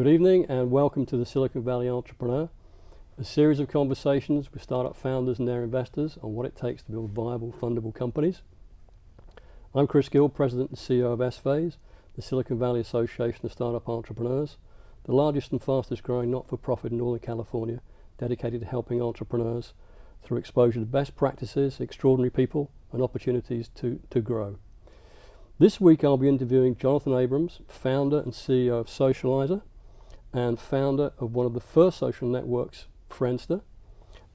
Good evening and welcome to the Silicon Valley Entrepreneur, a series of conversations with startup founders and their investors on what it takes to build viable, fundable companies. I'm Chris Gill, President and CEO of S-Phase, the Silicon Valley Association of Startup Entrepreneurs, the largest and fastest growing not-for-profit in Northern California, dedicated to helping entrepreneurs through exposure to best practices, extraordinary people, and opportunities to grow. This week I'll be interviewing Jonathan Abrams, founder and CEO of Socializer, and founder of one of the first social networks, Friendster,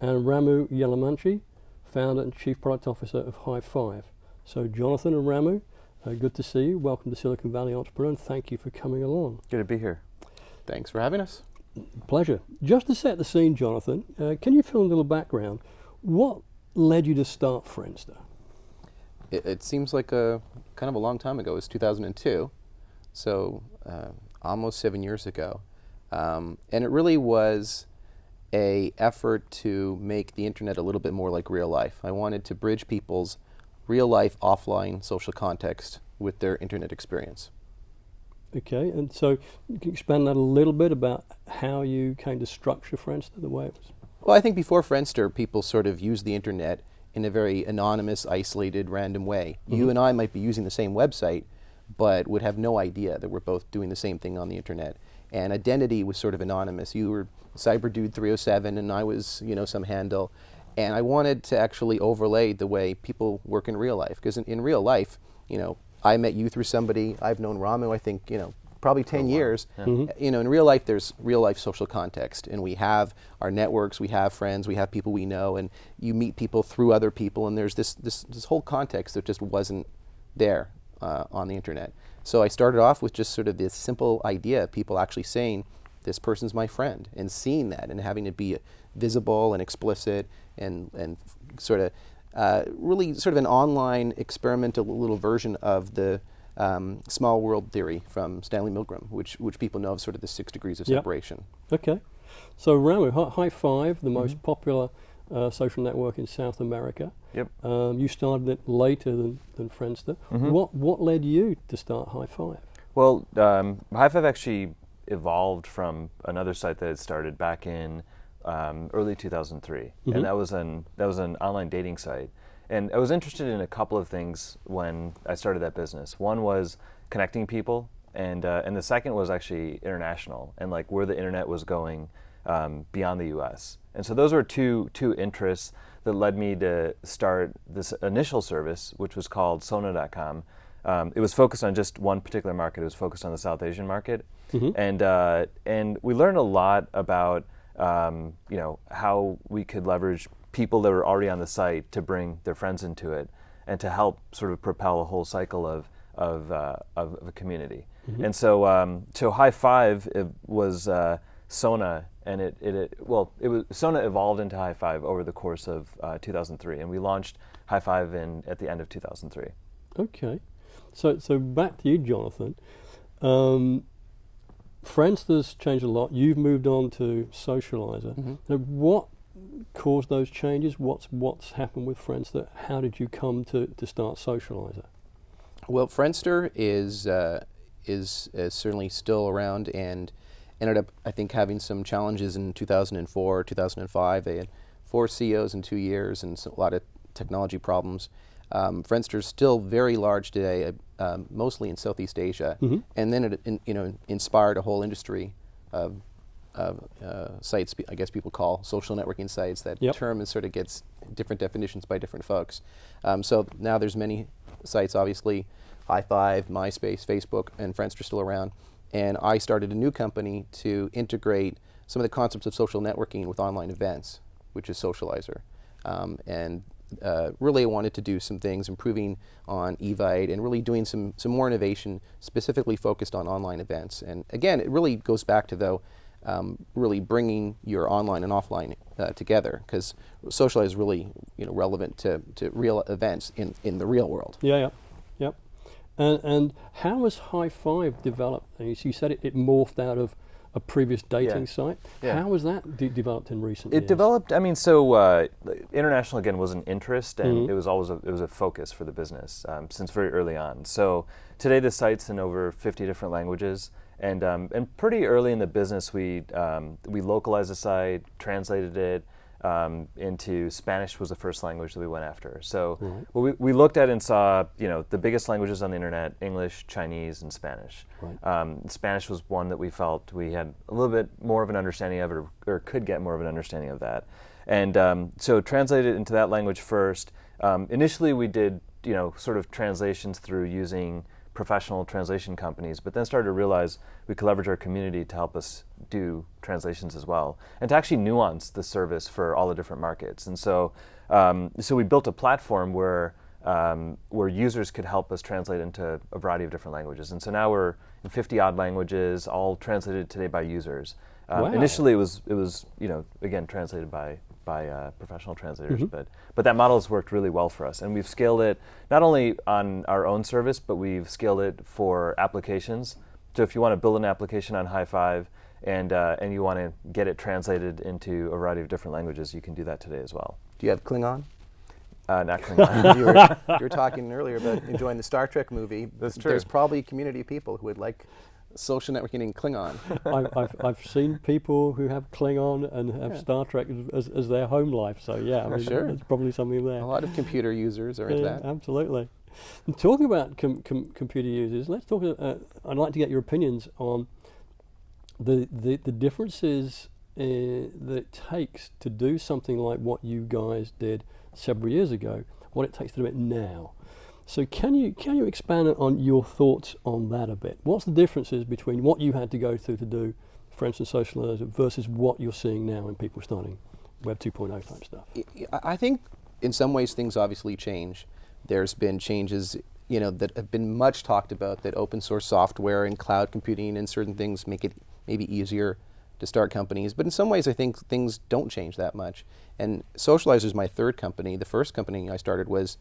and Ramu Yalamanchi, founder and chief product officer of High5. So Jonathan and Ramu, good to see you. Welcome to Silicon Valley Entrepreneur, and thank you for coming along. Good to be here. Thanks for having us. Pleasure. Just to set the scene, Jonathan, can you fill in a little background? What led you to start Friendster? It seems like a kind of a long time ago. It was 2002, so almost 7 years ago. And it really was an effort to make the internet a little bit more like real life. I wanted to bridge people's real life offline social context with their internet experience. Okay, and so you can expand that a little bit about how you came to structure Friendster the way it was? Well, I think before Friendster, people sort of used the internet in a very anonymous, isolated, random way. Mm-hmm. You and I might be using the same website, but would have no idea that we're both doing the same thing on the internet. And identity was sort of anonymous. You were CyberDude307 and I was, some handle. And I wanted to actually overlay the way people work in real life. Because in real life, I met you through somebody. I've known Ramu, I think, probably 10 years. Yeah. Mm-hmm. In real life, there's real life social context. And we have our networks, we have friends, we have people we know. And you meet people through other people. And there's this whole context that just wasn't there on the internet. So I started off with just sort of this simple idea of people actually saying, this person's my friend, and seeing that and having it be visible and explicit and sort of really sort of an online experimental little version of the small world theory from Stanley Milgram, which people know of sort of the 6 degrees of separation. Yep. Okay. So Ramu, High5, the most popular social network in South America. Yep. You started it later than Friendster. Mm-hmm. What led you to start High5? Well, High5 actually evolved from another site that had started back in early 2003, mm-hmm. and that was an online dating site. And I was interested in a couple of things when I started that business. One was connecting people, and the second was actually international and like where the internet was going beyond the U.S. And so those were two interests that led me to start this initial service, which was called Sona.com. It was focused on just one particular market. It was focused on the South Asian market, mm-hmm. And we learned a lot about how we could leverage people that were already on the site to bring their friends into it, and to help sort of propel a whole cycle of a community. Mm-hmm. And so High5 was Sona, and it was Sona evolved into High5 over the course of 2003, and we launched High5 at the end of 2003. Okay, so back to you, Jonathan. Friendster's changed a lot. You've moved on to Socializer. Mm-hmm. Now, what caused those changes? What's happened with Friendster? How did you come to start Socializer? Well, Friendster is certainly still around and ended up, I think, having some challenges in 2004, 2005. They had 4 CEOs in 2 years and a lot of technology problems. Friendster is still very large today, mostly in Southeast Asia, mm-hmm. and then it inspired a whole industry of sites, I guess people call social networking sites. That yep. term is sort of gets different definitions by different folks. So now there's many sites, obviously, High5, MySpace, Facebook, and Friendster still around. And I started a new company to integrate some of the concepts of social networking with online events, which is Socializer. Really I wanted to do some things, improving on Evite and really doing some more innovation specifically focused on online events. And again, it really goes back to, though, really bringing your online and offline together, because Socialize is really relevant to real events in the real world. Yeah. And how has High5 developed? You said it morphed out of a previous dating site. Yeah. How was that developed in recent years? It developed, so international, again, was an interest, and mm-hmm. it was a focus for the business since very early on. So today the site's in over 50 different languages, And pretty early in the business, we localized the site, translated it into Spanish was the first language that we went after. So we looked at and saw, the biggest languages on the internet: English, Chinese, and Spanish. Spanish was one that we felt we had a little bit more of an understanding of, or could get more of an understanding of that. And so translated it into that language first. Initially, we did, sort of translations through using professional translation companies, but then started to realize we could leverage our community to help us do translations as well, and to actually nuance the service for all the different markets. And so, so we built a platform where users could help us translate into a variety of different languages. And so now we're in 50 odd languages, all translated today by users. Wow. Initially, it was again translated by professional translators, but that model has worked really well for us, and we've scaled it not only on our own service, but we've scaled it for applications. So if you want to build an application on High5 and you want to get it translated into a variety of different languages, you can do that today as well. Do you have Klingon? Not Klingon. You were talking earlier about enjoying the Star Trek movie. That's true. There's probably a community of people who would like social networking in Klingon. I've seen people who have Klingon and have Star Trek as their home life. So yeah, Sure. There's probably something there. A lot of computer users are into that. Absolutely. And talking about computer users, let's talk. I'd like to get your opinions on the differences that it takes to do something like what you guys did several years ago, what it takes to do it now. So can you expand on your thoughts on that a bit? What's the differences between what you had to go through to do, for instance, Socializer, versus what you're seeing now in people starting Web 2.0 type stuff? I think in some ways things obviously change. There's been changes, that have been much talked about, that open source software and cloud computing and certain things make it maybe easier to start companies. But in some ways I think things don't change that much. And Socializer is my third company. The first company I started was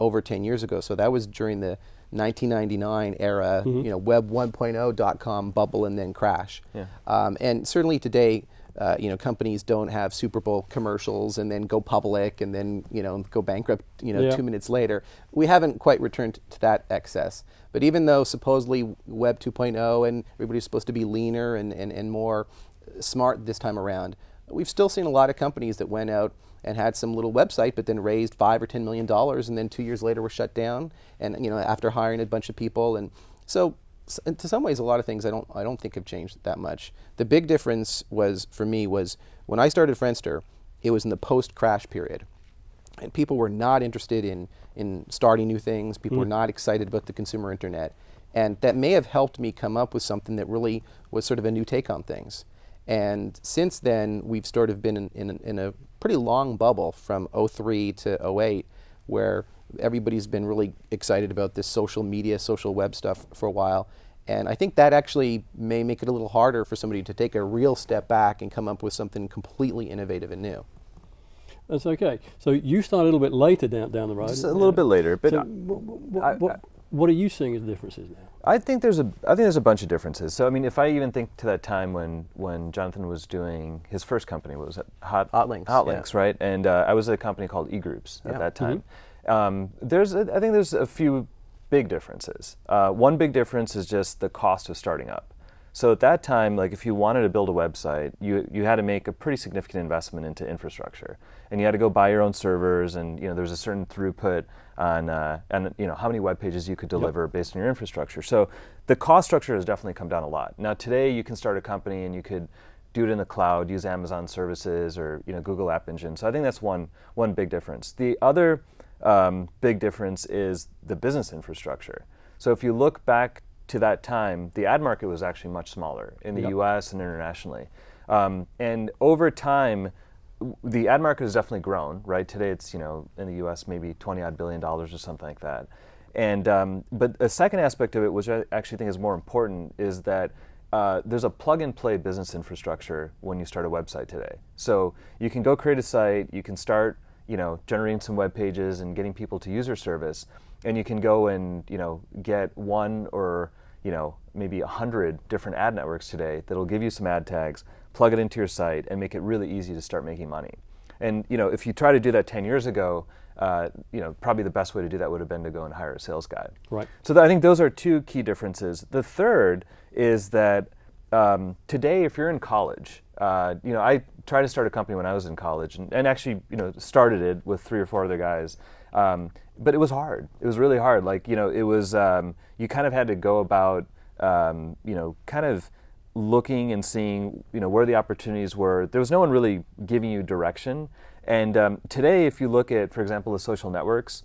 over 10 years ago. So that was during the 1999 era, Web 1.0 .com bubble and then crash. Yeah. And certainly today, companies don't have Super Bowl commercials and then go public and then, go bankrupt, 2 minutes later. We haven't quite returned to that excess. But even though supposedly Web 2.0 and everybody's supposed to be leaner and more smart this time around, we've still seen a lot of companies that went out and had some little website, but then raised $5 or $10 million, and then 2 years later were shut down. And after hiring a bunch of people, and so to some ways, a lot of things I don't think have changed that much. The big difference for me was when I started Friendster, it was in the post-crash period, and people were not interested in starting new things. People were not excited about the consumer internet, and that may have helped me come up with something that really was sort of a new take on things. And since then, we've sort of been in a pretty long bubble from 03 to 08, where everybody's been really excited about this social media, social web stuff for a while. And I think that actually may make it a little harder for somebody to take a real step back and come up with something completely innovative and new. That's okay. So you started a little bit later down the road. Just a little bit later, but so what are you seeing as differences now? I think there's a bunch of differences. So I mean, if I even think to that time when Jonathan was doing his first company, what was it? Hotlinks, right? And I was at a company called eGroups at that time. I think there's a few big differences. One big difference is just the cost of starting up. So at that time, like if you wanted to build a website, you had to make a pretty significant investment into infrastructure, and you had to go buy your own servers, and there's a certain throughput on how many web pages you could deliver based on your infrastructure. So the cost structure has definitely come down a lot. Now today you can start a company and you could do it in the cloud, use Amazon services or Google App Engine. So I think that's one big difference. The other big difference is the business infrastructure. So if you look back to that time, the ad market was actually much smaller in the US and internationally. And over time, the ad market has definitely grown, right? Today it's, in the US maybe $20 billion or something like that. And but a second aspect of it, which I actually think is more important, is that there's a plug-and-play business infrastructure when you start a website today. So you can go create a site, you can start, generating some web pages and getting people to use your service, and you can go and, get one or, maybe 100 different ad networks today that'll give you some ad tags, plug it into your site, and make it really easy to start making money. And if you try to do that 10 years ago, probably the best way to do that would have been to go and hire a sales guy. Right. So I think those are two key differences. The third is that today, if you're in college, I tried to start a company when I was in college, and actually, started it with 3 or 4 other guys. But it was hard. It was really hard. It was you kind of had to go about, kind of looking and seeing, where the opportunities were. There was no one really giving you direction. And today, if you look at, for example, the social networks,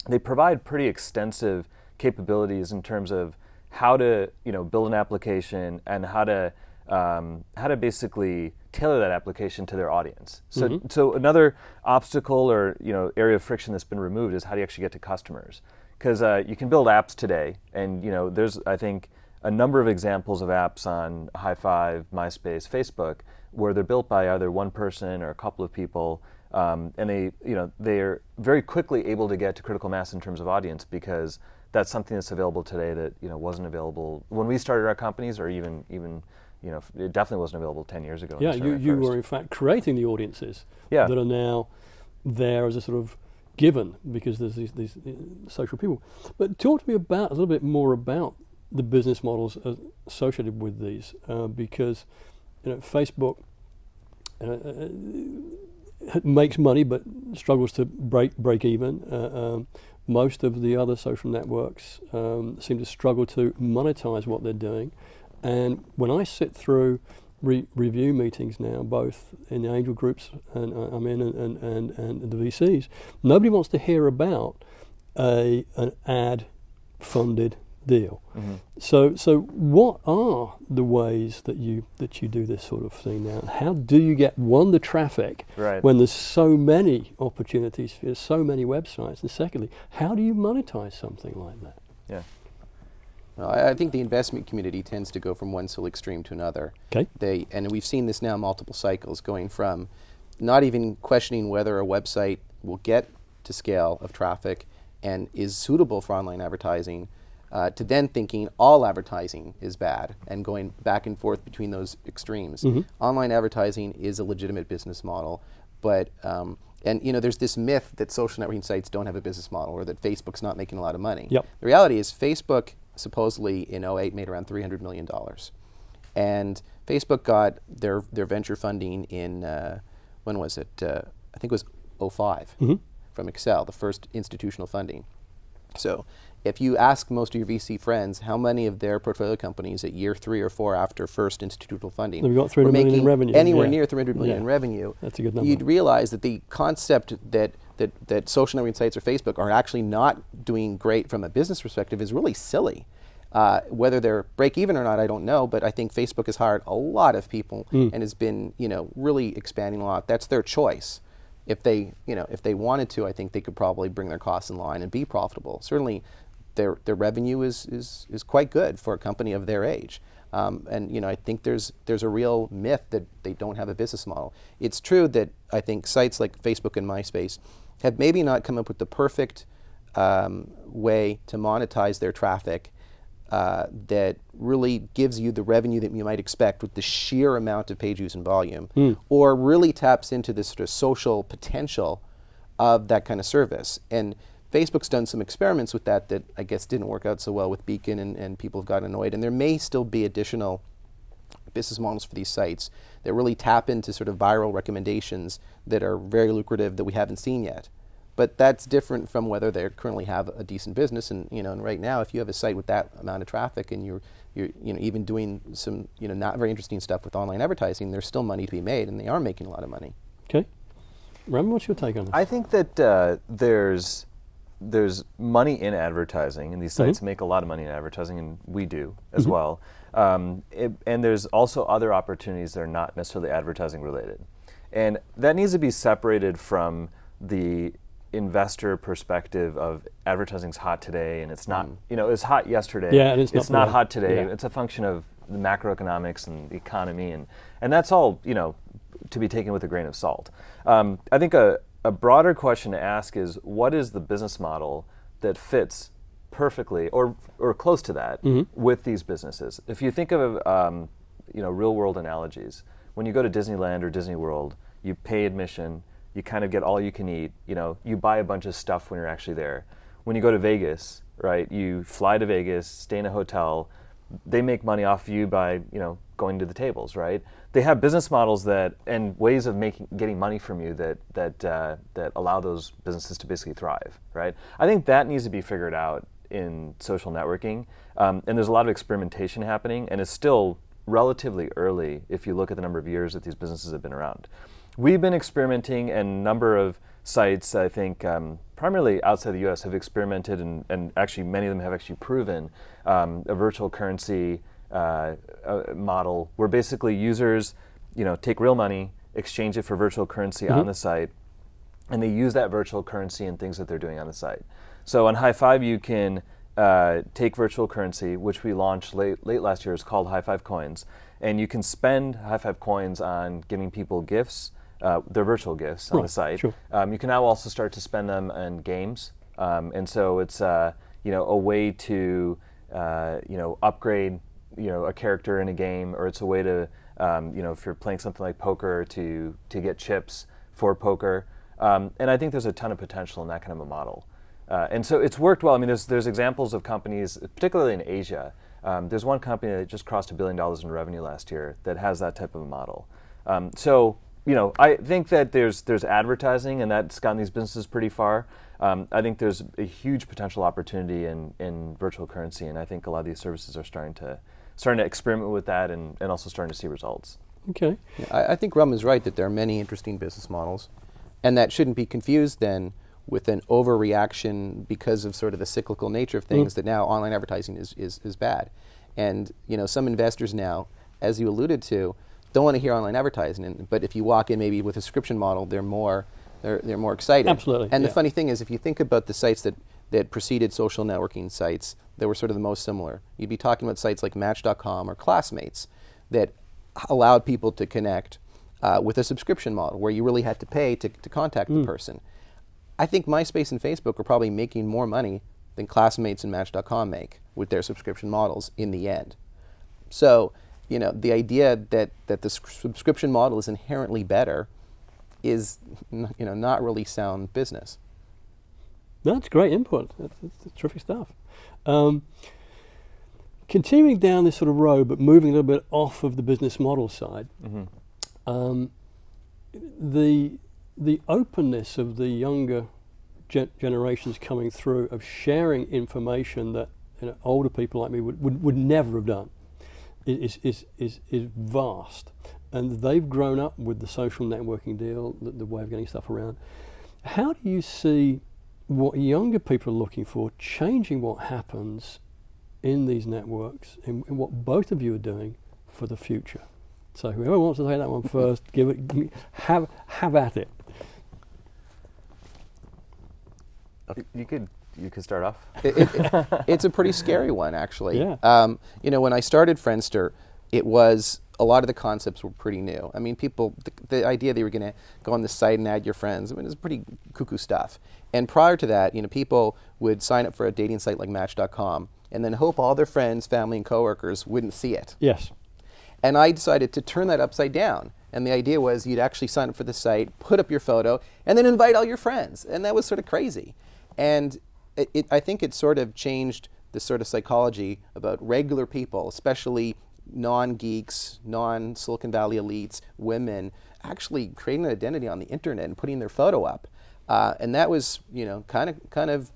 they provide pretty extensive capabilities in terms of how to, build an application and how to basically tailor that application to their audience. So another obstacle or area of friction that's been removed is how do you actually get to customers? Because you can build apps today, and there's, I think, a number of examples of apps on High Five, MySpace, Facebook, where they're built by either one person or a couple of people, and they're very quickly able to get to critical mass in terms of audience, because that's something that's available today that wasn't available when we started our companies, or even it definitely wasn't available 10 years ago. Yeah, you were in fact creating the audiences that are now there as a sort of given, because there's these social people. But talk to me a little bit more about the business models associated with these, because Facebook makes money but struggles to break even. Most of the other social networks seem to struggle to monetize what they're doing. And when I sit through review meetings now, both in the angel groups and I'm in and the VCs, nobody wants to hear about an ad-funded deal. So what are the ways that you do this sort of thing now? How do you get the traffic when there's so many opportunities, there's so many websites, and secondly, how do you monetize something like that? Yeah. Well, I think the investment community tends to go from one silly extreme to another. Okay. And we've seen this now multiple cycles, going from not even questioning whether a website will get to scale of traffic and is suitable for online advertising, to then thinking all advertising is bad, and going back and forth between those extremes. Online advertising is a legitimate business model, but there's this myth that social networking sites don't have a business model, or that Facebook's not making a lot of money. Yep. The reality is Facebook supposedly in 2008 made around $300 million. And Facebook got their venture funding in, when was it? I think it was 2005 from Excel, the first institutional funding. So if you ask most of your VC friends how many of their portfolio companies at year 3 or 4 after first institutional funding They've got $300 million in revenue. Anywhere near $300 million in revenue, that's a good number. You'd realize that the concept that social networking sites or Facebook are actually not doing great from a business perspective is really silly. Whether they're break even or not, I don't know, but I think Facebook has hired a lot of people and has been, really expanding a lot. That's their choice. If they wanted to, I think they could probably bring their costs in line and be profitable. Certainly, their revenue is quite good for a company of their age. And I think there's a real myth that they don't have a business model. It's true that I think sites like Facebook and MySpace have maybe not come up with the perfect way to monetize their traffic that really gives you the revenue that you might expect with the sheer amount of page views and volume, or really taps into this sort of social potential of that kind of service. And Facebook's done some experiments with that I guess didn't work out so well with Beacon, and people have gotten annoyed. And there may still be additional business models for these sites that really tap into sort of viral recommendations that are very lucrative that we haven't seen yet. But that's different from whether they currently have a decent business. And and right now, if you have a site with that amount of traffic and you're even doing some not very interesting stuff with online advertising, there's still money to be made, and they are making a lot of money. Okay, Ramu, what's your take on this? I think that there's money in advertising, and these sites make a lot of money in advertising, and we do as well. And there's also other opportunities that are not necessarily advertising related, and that needs to be separated from the investor perspective of advertising's hot today and it's not, it's hot yesterday. Yeah, and it's not hot today. Yeah. It's a function of the macroeconomics and the economy, and that's all, to be taken with a grain of salt. I think a broader question to ask is, what is the business model that fits perfectly or close to that with these businesses? If you think of real world analogies, when you go to Disneyland or Disney World, you pay admission, You kind of get all you can eat. You buy a bunch of stuff when you're actually there. When you go to Vegas, right? You fly to Vegas, stay in a hotel. They make money off you by going to the tables, right? They have business models and ways of getting money from you that allow those businesses to basically thrive, right? I think that needs to be figured out in social networking, and there's a lot of experimentation happening, and it's still relatively early if you look at the number of years that these businesses have been around. We've been experimenting, and a number of sites, I think, primarily outside the U.S., have experimented, and actually many of them have actually proven a virtual currency model where basically users, take real money, exchange it for virtual currency on the site, and they use that virtual currency in things that they're doing on the site. So on High Five, you can take virtual currency, which we launched late last year. It's called High Five Coins, and you can spend High Five Coins on giving people gifts, their virtual gifts on the site. Sure. You can now also start to spend them on games, and so it's a way to upgrade a character in a game, or it's a way to if you're playing something like poker to get chips for poker, and I think there's a ton of potential in that kind of a model, and so it's worked well. I mean, there's examples of companies, particularly in Asia. There's one company that just crossed $1 billion in revenue last year that has that type of a model. So I think that there's advertising, and that's gotten these businesses pretty far. I think there's a huge potential opportunity in virtual currency, and I think a lot of these services are starting to experiment with that and also starting to see results. Okay. Yeah, I think Rum is right that there are many interesting business models, and that shouldn't be confused then with an overreaction because of sort of the cyclical nature of things that now online advertising is bad. And some investors now, as you alluded to, don't want to hear online advertising, but if you walk in maybe with a subscription model, they're more excited. Absolutely. And the funny thing is, if you think about the sites that preceded social networking sites, they were sort of the most similar. You'd be talking about sites like Match.com or Classmates that allowed people to connect with a subscription model where you really had to pay to contact the person. I think MySpace and Facebook are probably making more money than Classmates and Match.com make with their subscription models in the end. So, the idea that the subscription model is inherently better is, not really sound business. That's great input. That's terrific stuff. Continuing down this sort of road, but moving a little bit off of the business model side, the openness of the younger generations coming through of sharing information that older people like me would never have done is vast, and they've grown up with the social networking deal, the way of getting stuff around. How do you see what younger people are looking for changing what happens in these networks, and what both of you are doing for the future? So whoever wants to take that one first, have at it. You could start off. It's a pretty scary one, actually. Yeah. When I started Friendster, it was a lot of the concepts were pretty new. I mean, people, the idea that you were going to go on the site and add your friends, it was pretty cuckoo stuff. And prior to that, people would sign up for a dating site like Match.com and then hope all their friends, family, and coworkers wouldn't see it. Yes. And I decided to turn that upside down. And the idea was you'd actually sign up for the site, put up your photo, and then invite all your friends. And that was sort of crazy. And I think it sort of changed the sort of psychology about regular people, especially non-geeks, non-Silicon Valley elites, women, actually creating an identity on the internet and putting their photo up. And that was, kind of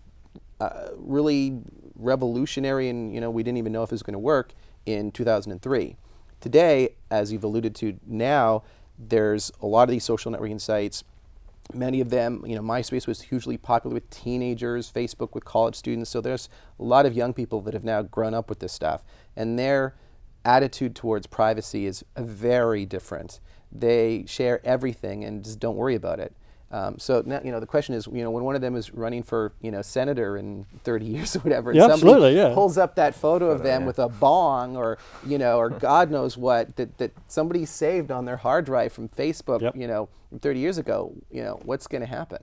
really revolutionary, and, we didn't even know if it was going to work in 2003. Today, as you've alluded to now, there's a lot of these social networking sites. Many of them, MySpace was hugely popular with teenagers, Facebook with college students. So there's a lot of young people that have now grown up with this stuff. And their attitude towards privacy is very different. They share everything and just don't worry about it. So now, the question is, when one of them is running for, senator in 30 years or whatever, and somebody pulls up that photo of them with a bong or, or God knows what, that somebody saved on their hard drive from Facebook, from 30 years ago, what's going to happen?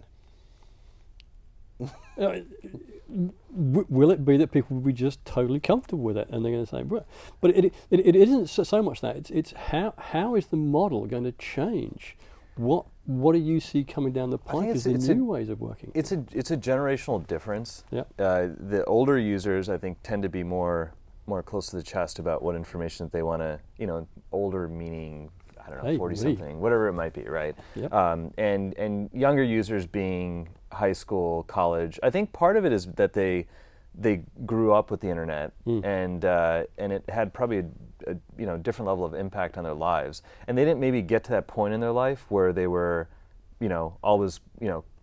Will it be that people will be just totally comfortable with it, and they're going to say, but it isn't so much that, it's how is the model going to change what what do you see coming down the pipe as the new ways of working? It's a generational difference. Yeah. The older users, I think, tend to be more close to the chest about what information that they want to, older meaning, I don't know, 40-something, whatever it might be, right? Yep. And younger users being high school, college, I think part of it is that they grew up with the internet, and it had probably a different level of impact on their lives, and they didn't maybe get to that point in their life where they were, always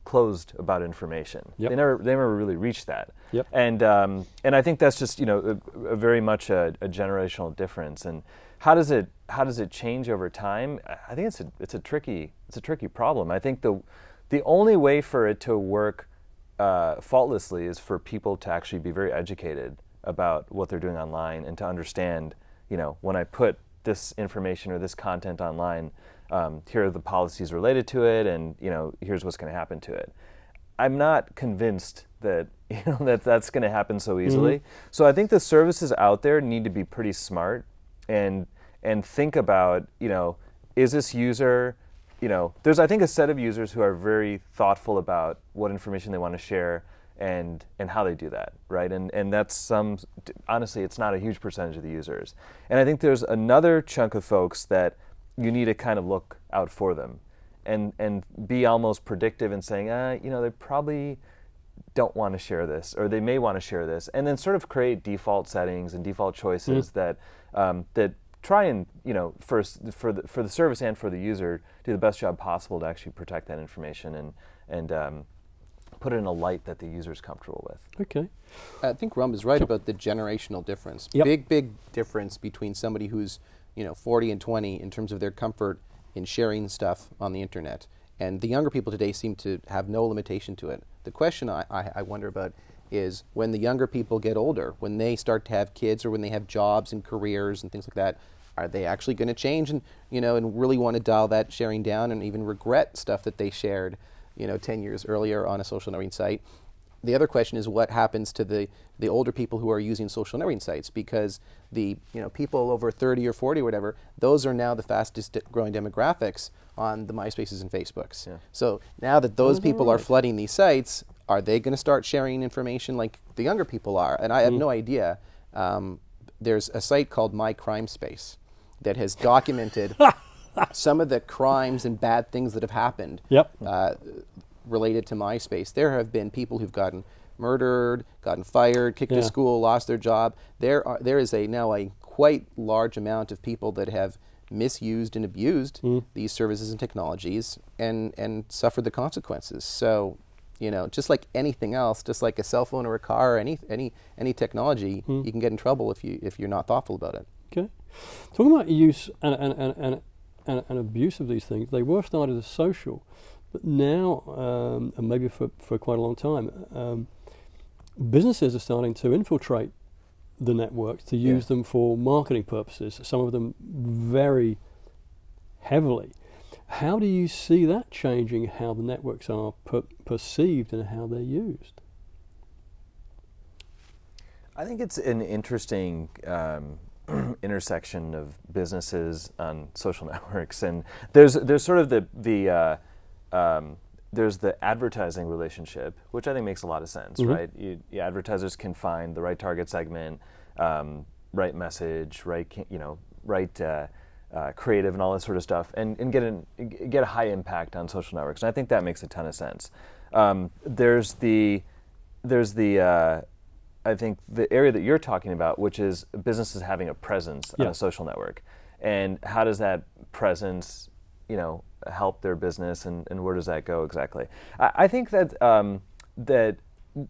closed about information. Yep. They never really reached that. Yep. And I think that's just a very much a generational difference. And how does it change over time? I think it's a tricky problem. I think the only way for it to work faultlessly is for people to actually be very educated about what they're doing online and to understand, when I put this information or this content online, here are the policies related to it, and here's what's going to happen to it. I'm not convinced that that's going to happen so easily. So I think the services out there need to be pretty smart and think about, is this user, there's, I think, a set of users who are very thoughtful about what information they want to share and how they do that, right? And that's honestly, it's not a huge percentage of the users. And I think there's another chunk of folks that you need to kind of look out for them and be almost predictive in saying, they probably don't want to share this, or they may want to share this, and then sort of create default settings and default choices that try and, for the service and for the user, do the best job possible to actually protect that information and put it in a light that the user is comfortable with. Okay. I think Rum is right about the generational difference. Yep. Big difference between somebody who's 40 and 20 in terms of their comfort in sharing stuff on the internet. And the younger people today seem to have no limitation to it. The question I wonder about is when the younger people get older, when they start to have kids or when they have jobs and careers and things like that, are they actually going to change and really want to dial that sharing down and even regret stuff that they shared 10 years earlier on a social networking site? The other question is what happens to the older people who are using social networking sites, because the people over 30 or 40 or whatever, those are now the fastest growing demographics on the MySpaces and Facebooks. Yeah. So now that those people are flooding these sites, are they going to start sharing information like the younger people are? And I have no idea. There's a site called My Crime Space that has documented some of the crimes and bad things that have happened. Yep. Related to MySpace. There have been people who've gotten murdered, gotten fired, kicked to school, lost their job. There is now a quite large amount of people that have misused and abused these services and technologies and suffered the consequences. So, just like anything else, just like a cell phone or a car or any technology, you can get in trouble if you're not thoughtful about it. Okay. Talking about use and abuse of these things, they were started as social. But now, and maybe for quite a long time, businesses are starting to infiltrate the networks to use them for marketing purposes, some of them very heavily. How do you see that changing how the networks are perceived and how they're used? I think it's an interesting intersection of businesses on social networks, and there's sort of there's the advertising relationship, which I think makes a lot of sense, right? Advertisers can find the right target segment, right message, right creative, and all that sort of stuff, and get a high impact on social networks. And I think that makes a ton of sense. There's the I think the area that you're talking about, which is businesses having a presence on a social network, and how does that presence, help their business, and where does that go exactly? I think that that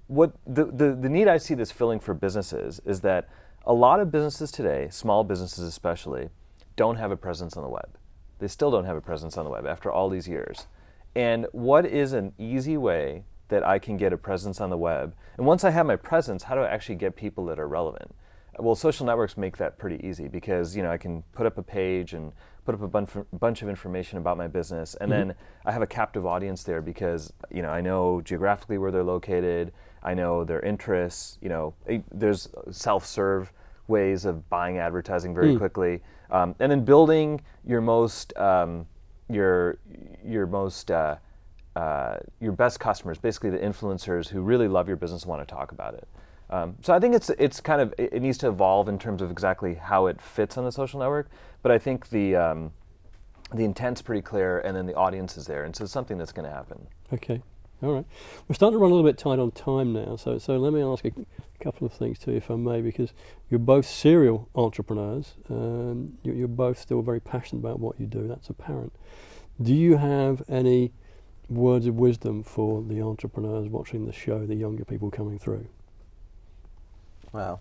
what the need I see this filling for businesses is that a lot of businesses today, small businesses especially, don't have a presence on the web. They still don't have a presence on the web after all these years. And what is an easy way that I can get a presence on the web? And once I have my presence, how do I actually get people that are relevant? Well, social networks make that pretty easy because I can put up a page and put up a bunch of information about my business, and then I have a captive audience there because I know geographically where they're located, I know their interests. There's self-serve ways of buying advertising very quickly, and then building your most your most your best customers, basically the influencers who really love your business and want to talk about it. So I think it's kind of, it needs to evolve in terms of exactly how it fits on the social network, but I think the intent's pretty clear, and then the audience is there, and so it's something that's going to happen. Okay, all right. We're starting to run a little bit tight on time now, so let me ask a couple of things too, if I may, because you're both serial entrepreneurs. You're both still very passionate about what you do. That's apparent. Do you have any words of wisdom for the entrepreneurs watching the show, the younger people coming through? Wow.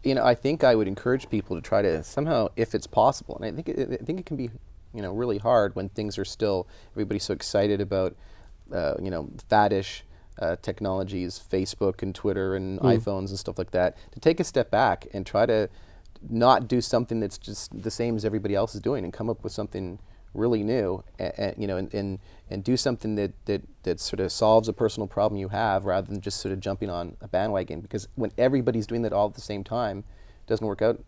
I think I would encourage people to try to somehow, if it's possible, and I think it can be, really hard when things are still, everybody's so excited about, faddish technologies, Facebook and Twitter and iPhones and stuff like that, to take a step back and try to not do something that's just the same as everybody else is doing, and come up with something really new, and do something that sort of solves a personal problem you have, rather than just sort of jumping on a bandwagon. Because when everybody's doing that all at the same time, it doesn't work out,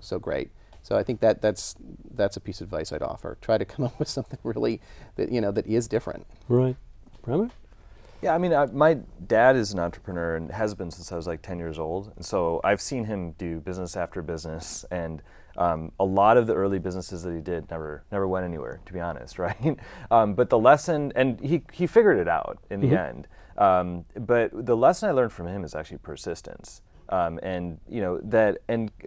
so great. So I think that's a piece of advice I'd offer. Try to come up with something really that that is different. Right, Ramu? Yeah, I mean, my dad is an entrepreneur and has been since I was like 10 years old, and so I've seen him do business after business, and a lot of the early businesses that he did never went anywhere, to be honest, right? But the lesson, and he figured it out in the end. But the lesson I learned from him is actually persistence, and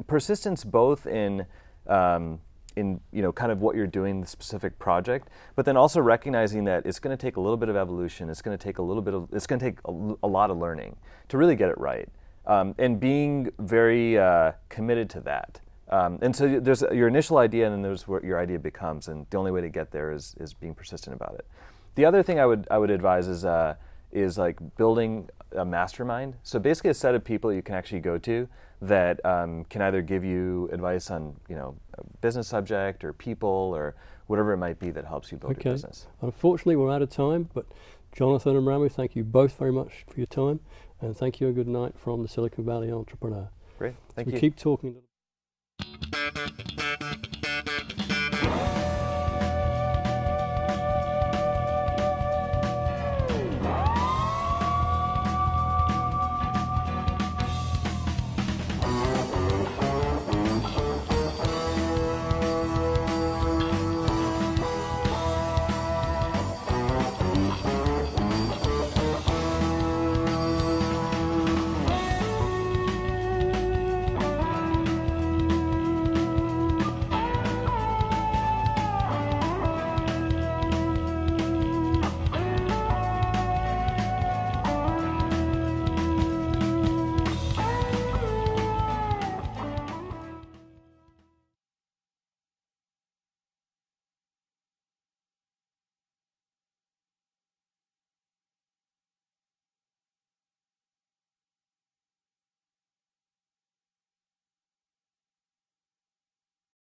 persistence both in kind of what you're doing, the specific project, but then also recognizing that it's going to take a little bit of evolution. It's going to take a lot of learning to really get it right, and being very committed to that. And so there's your initial idea, and then there's what your idea becomes, and the only way to get there is being persistent about it. The other thing I would advise is like building a mastermind. So basically a set of people you can actually go to that can either give you advice on a business subject or people or whatever it might be that helps you build your business. Unfortunately, we're out of time, but Jonathan and Ramu, thank you both very much for your time, and thank you and good night from the Silicon Valley Entrepreneur. Great, thank you. Keep talking.